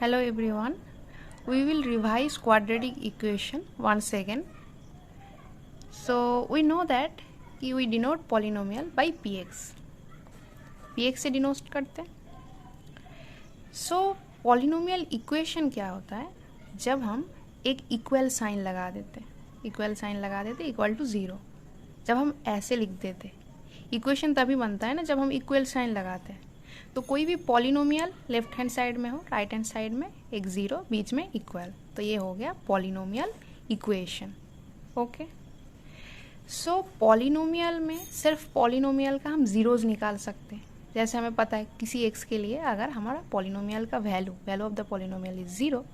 Hello everyone. We will revise quadratic equation once again. So we know that we denote polynomial by px. px से denote करते हैं. So polynomial equation क्या होता है? जब हम एक इक्वल साइन लगा देते इक्वल टू ज़ीरो. जब हम ऐसे लिख देते, इक्वेशन तभी बनता है ना जब हम इक्वल साइन लगाते हैं. तो कोई भी पॉलिनोमियल लेफ्ट हैंड साइड में हो, राइट हैंड साइड में एक ज़ीरो, बीच में इक्वल, तो ये हो गया पॉलिनोमियल इक्वेशन. ओके. सो पॉलिनोमियल में सिर्फ पॉलिनोमियल का हम ज़ीरोज़ निकाल सकते हैं. जैसे हमें पता है किसी एक्स के लिए अगर हमारा पॉलिनोमियल का value of the polynomial is zero,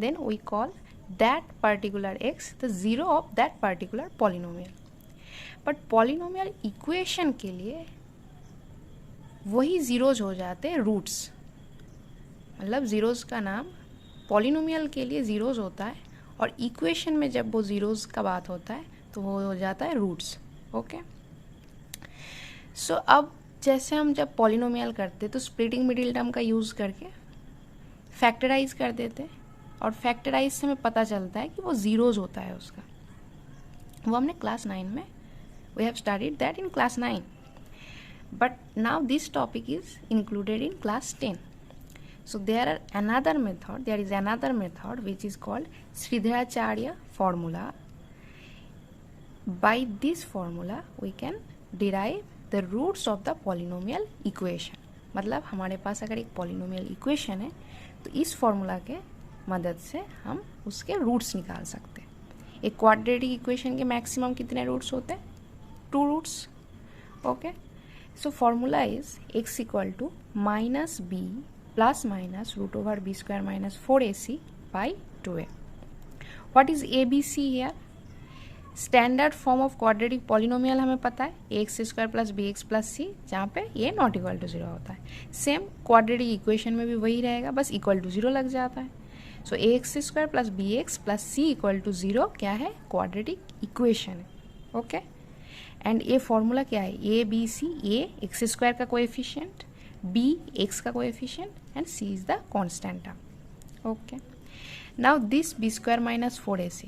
then we call that particular x the zero of that particular polynomial. But polynomial equation के लिए वही ज़ीरोज़ हो जाते हैं रूट्स. मतलब ज़ीरोज़ का नाम पॉलिनोमियल के लिए ज़ीरोज़ होता है, और इक्वेशन में जब वो ज़ीरोज़ का बात होता है तो वो हो जाता है रूट्स. ओके. सो अब जैसे हम जब पॉलिनोमियल करते तो स्प्लिटिंग मिडिल टर्म का यूज़ करके फैक्टराइज कर देते, और फैक्टराइज से हमें पता चलता है कि वो ज़ीरोज़ होता है उसका. वो हमने क्लास 9 में we have studied that in class 9. But now this topic is included in class 10. So there is another method which is called Sridharacharya formula. By this formula we can derive the roots of the polynomial equation. मतलब हमारे पास अगर एक polynomial equation है तो इस formula के मदद से हम उसके roots निकाल सकते हैं. एक quadratic equation के maximum कितने roots होते हैं? 2 roots. Okay. So formula is x equal to minus b plus minus root over b square minus 4ac by 2a. What is abc here? Standard form of quadratic polynomial हमें पता है ax square plus bx plus c, जहाँ पे ये not equal to 0 होता है. Same quadratic equation में भी वही रहेगा, बस equal to 0 लग जाता है. So ax square plus bx plus c equal to 0 क्या है? quadratic equation है. ओके. एंड ये फॉर्मूला क्या है? A B C, a x square का कोएफिशिएंट, बी एक्स का coefficient and c is the constant term. Okay. Now this b square minus 4ac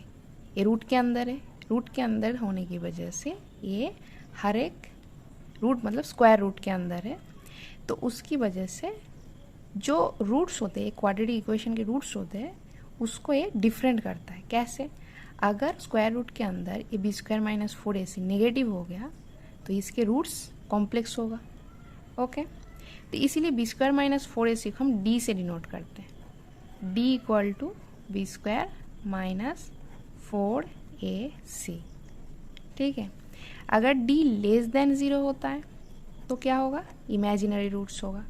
ये root के अंदर है. रूट के अंदर होने की वजह से ये हर एक रूट मतलब स्क्वायर रूट के अंदर है, तो उसकी वजह से जो रूट्स होते हैं, क्वाड्रेटिक इक्वेशन के रूट्स होते हैं, उसको ये डिफरेंट करता है. कैसे? अगर स्क्वायर रूट के अंदर ये B square minus 4ac negative हो गया तो इसके रूट्स कॉम्प्लेक्स होगा. ओके. तो इसीलिए बी स्क्वायर माइनस 4ac को हम डी से डिनोट करते हैं. D equal to b square minus 4ac. ठीक है. अगर डी लेस देन 0 होता है तो क्या होगा? इमेजिनरी रूट्स होगा.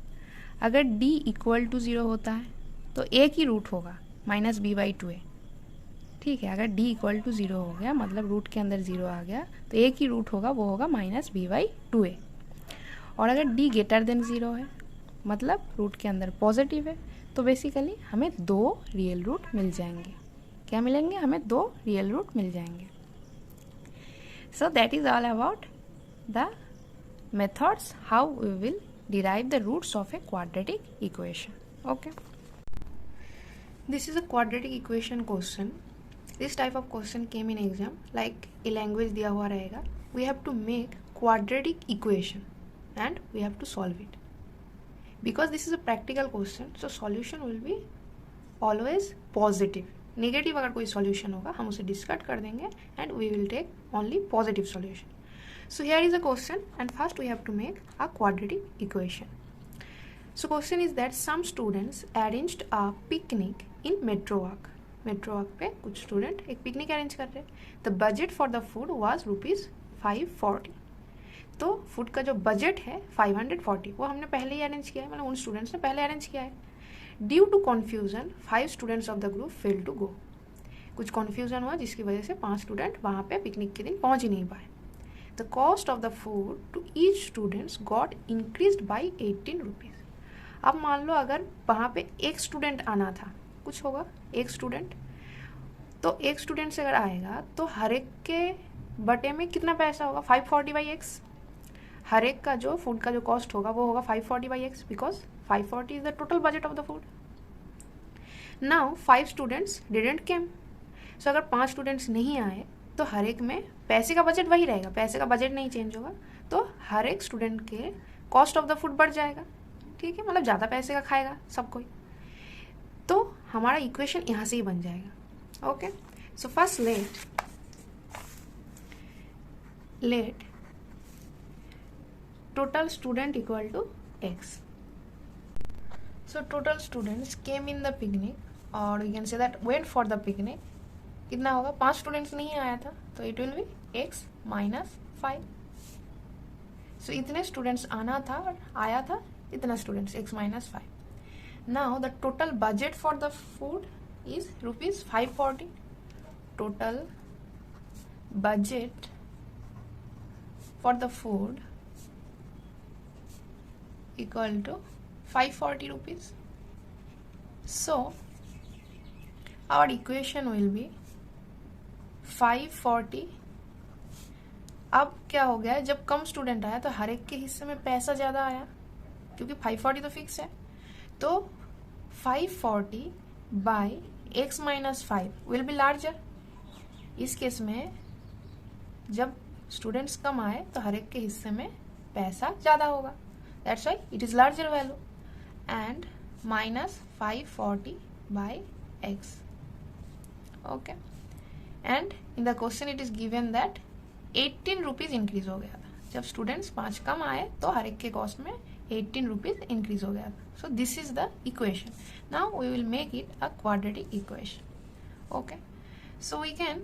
अगर डी इक्वल टू 0 होता है तो एक ही रूट होगा, माइनस बी बाई 2a. ठीक है. अगर d इक्वल टू 0 हो गया मतलब रूट के अंदर 0 आ गया तो एक ही रूट होगा, वो होगा माइनस बी बाई 2a. और अगर d ग्रेटर देन 0 है मतलब रूट के अंदर पॉजिटिव है, तो बेसिकली हमें 2 रियल रूट मिल जाएंगे. क्या मिलेंगे? हमें 2 रियल रूट मिल जाएंगे. So that is all about the methods how we will derive the roots of a quadratic equation. Okay. This is a quadratic equation question. This type of question came in exam, like a language दिया हुआ रहेगा. We have to make quadratic equation and we have to solve it. Because this is a practical question, so solution will be always positive. Negative अगर कोई solution होगा हम उसे discard कर देंगे and we will take only positive solution. So here is a question and first we have to make a quadratic equation. So question is that some students arranged a picnic in Metro Walk. Metro walk पे कुछ student एक picnic arrange कर रहे हैं. The budget for the food was ₹540. तो food का जो budget है 540 वो हमने पहले ही अरेंज किया है, मतलब उन स्टूडेंट्स ने पहले अरेंज किया है. Due to confusion 5 students of the group fail to go. कुछ कन्फ्यूजन हुआ जिसकी वजह से 5 स्टूडेंट वहाँ पे पिकनिक के दिन पहुँच ही नहीं पाए. The cost of the food to each students got increased by 18 rupees. अब मान लो अगर वहाँ पे एक स्टूडेंट आना था, कुछ होगा एक स्टूडेंट, तो एक स्टूडेंट से अगर आएगा तो हर एक के बटे में कितना पैसा होगा? 540 बाई एक्स. हर एक का जो फूड का जो कॉस्ट होगा वो होगा 540 by X, because 540 is the total budget of the food. Now 5 students didn't came. So अगर 5 स्टूडेंट्स नहीं आए तो हर एक में पैसे का बजट वही रहेगा, पैसे का बजट नहीं चेंज होगा, तो हर एक स्टूडेंट के कॉस्ट ऑफ द फूड बढ़ जाएगा, ठीक है, मतलब ज़्यादा पैसे का खाएगा सब कोई। तो हमारा इक्वेशन यहाँ से ही बन जाएगा। Okay, so first let total student equal to x. So total students came in the picnic, or we can say that went for the picnic. कितना होगा, 5 स्टूडेंट्स नहीं आया था तो it will B x minus 5. सो इतने students आना था और आया था इतना students, x minus 5. Now the total budget for the food is rupees 540. Total budget for the food equal to 540 rupees. So our equation will be 540. अब क्या हो गया, जब कम स्टूडेंट आया तो हर एक के हिस्से में पैसा ज्यादा आया, क्योंकि 540 तो फिक्स है, तो 540 by x minus 5 will be larger. इस केस में जब स्टूडेंट्स कम आए तो हर एक के हिस्से में पैसा ज्यादा होगा. That's why it is larger value, and minus 540 by x. Okay, and in the question it is given that 18 rupees increase हो गया था. जब स्टूडेंट्स 5 कम आए तो हर एक के कॉस्ट में 18 rupees increase हो गया था. So this is the equation. Now we will make it a quadratic equation. Okay, so we can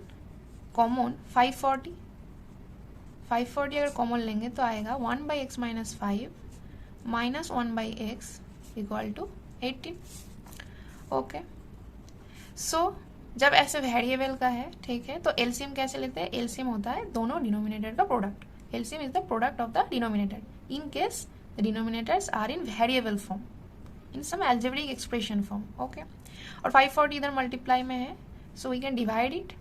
common 540 अगर कॉमन लेंगे तो आएगा 1 by x minus 5 minus 1 by X equal to 18. Okay, so जब ऐसे variable का है, ठीक है, तो एलसीएम कैसे लेते हैं, एलसीएम होता है दोनों डिनोमिनेटर का product. LCM is the product of the denominator in case the denominators are in variable form, in some algebraic expression form. Okay, और 540 इधर मल्टीप्लाई में है, so we can divide it.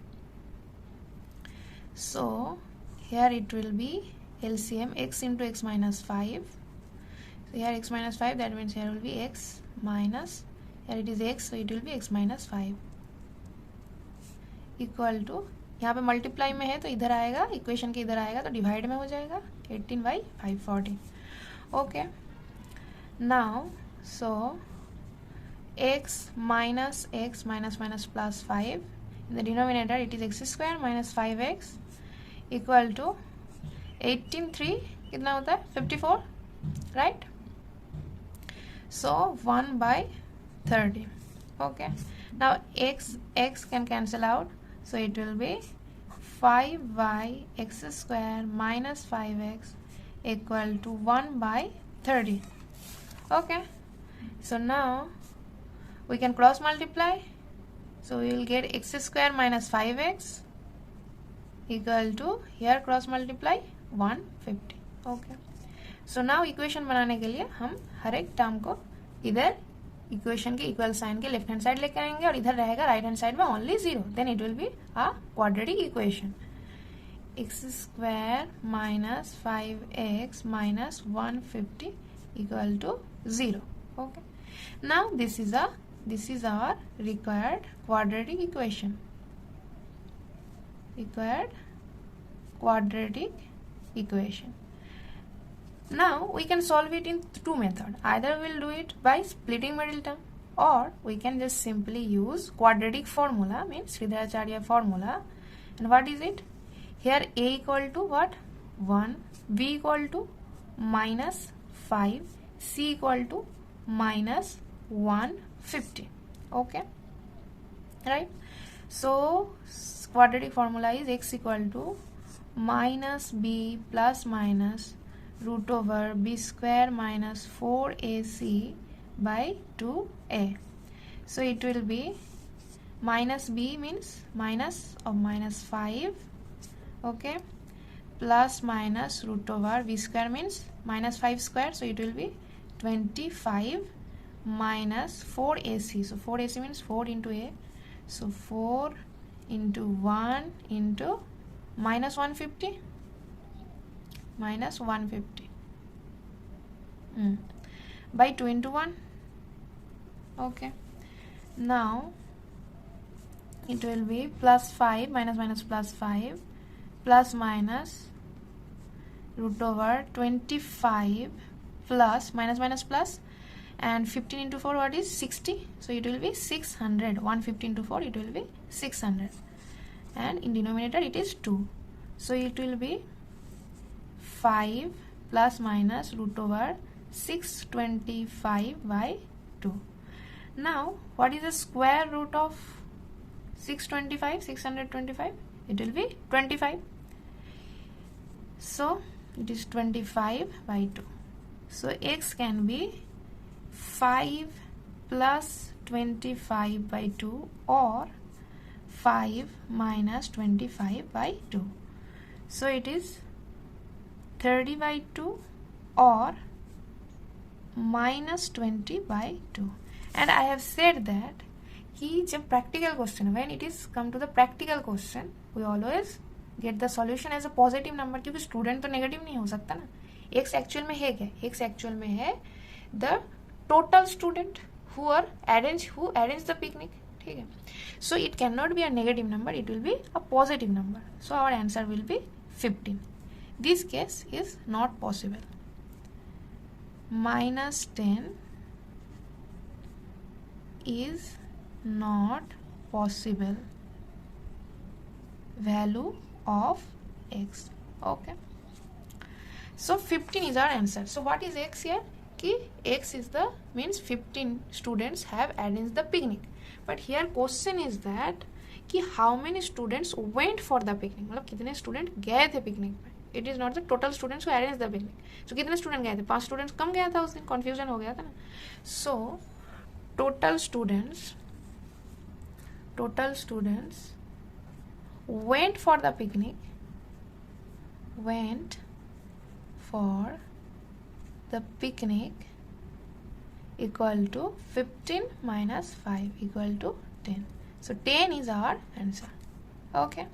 So here it will be LCM x into x minus 5. So here x minus 5, that means here will be x minus, here it is x, so it will be x minus 5 equal to, यहाँ पे multiply में है तो इधर आएगा, equation के इधर आएगा तो डिवाइड में हो जाएगा 18 by 540. Okay, now so x minus x minus minus plus 5 in the denominator it is x square minus 5x equal to 18 3 कितना होता है 54, right? So 1 by 30. Okay, now x can cancel out, so it will be 5 by x square minus 5x equal to 1 by 30. Okay, so now we can cross multiply, so we will get x square minus 5x equal to, here cross multiply 150. Okay, so now equation बनाने के लिए हम हर एक term को इधर equation के equal sign के left hand side लेकर आएंगे और इधर रहेगा राइट हैंड साइड में only 0. Then it will be a quadratic equation. X square minus 5x minus 150 equal to 0. Okay, now this is our required quadratic equation. Now we can solve it in two methods. Either we'll do it by splitting middle term, or we can just simply use quadratic formula, means Sridharacharya formula. And what is it? Here a equal to what? 1, b equal to minus 5, c equal to minus 150. Okay, right? So quadratic formula is x equal to minus b plus minus root over b square minus 4ac by 2a. So it will be minus b means minus of minus 5, okay, plus minus root over b square means minus 5 square, so it will be 25 minus 4ac. So 4ac means 4 into a, so 4 into 1 into minus 150 by 2 into 1. Okay, Now it will be plus 5 minus minus plus 5 plus minus root over 25 plus minus minus plus, and 15 into 4 what is 60, so it will be 600. 150 into 4 it will be 600, and in denominator it is 2, so it will be 5 plus minus root over 625 by 2. Now what is the square root of 625? It will be 25, so it is 25 by 2. So x can be 5 plus 25 by 2 or 5 minus 25 by 2. So it is 30 by 2 or minus 20 by 2. And I have said that कि जब practical question, when it is come to the practical question, we always get the solution as a positive number, क्योंकि student तो negative नहीं हो सकता ना. x actual में है क्या? x actual में है the total student who arrange the picnic. ठीक है. So it cannot be a negative number, it will be a positive number. So our answer will be 15. This case is not possible. Minus 10 is not possible value of x. Okay, so 15 is our answer. So what is x here? Ki x is the means 15 students have arranged the picnic, but here question is that कि how many students went for the picnic, मतलब कितने student गए थे picnic में. It is not the total students who arranged the picnic. So कितने student गए थे? 5 students कम गया था उस दिन, confusion हो गया था ना. So total students went for the picnic, equal to 15 minus 5 equal to 10. So 10 is our answer. Okay.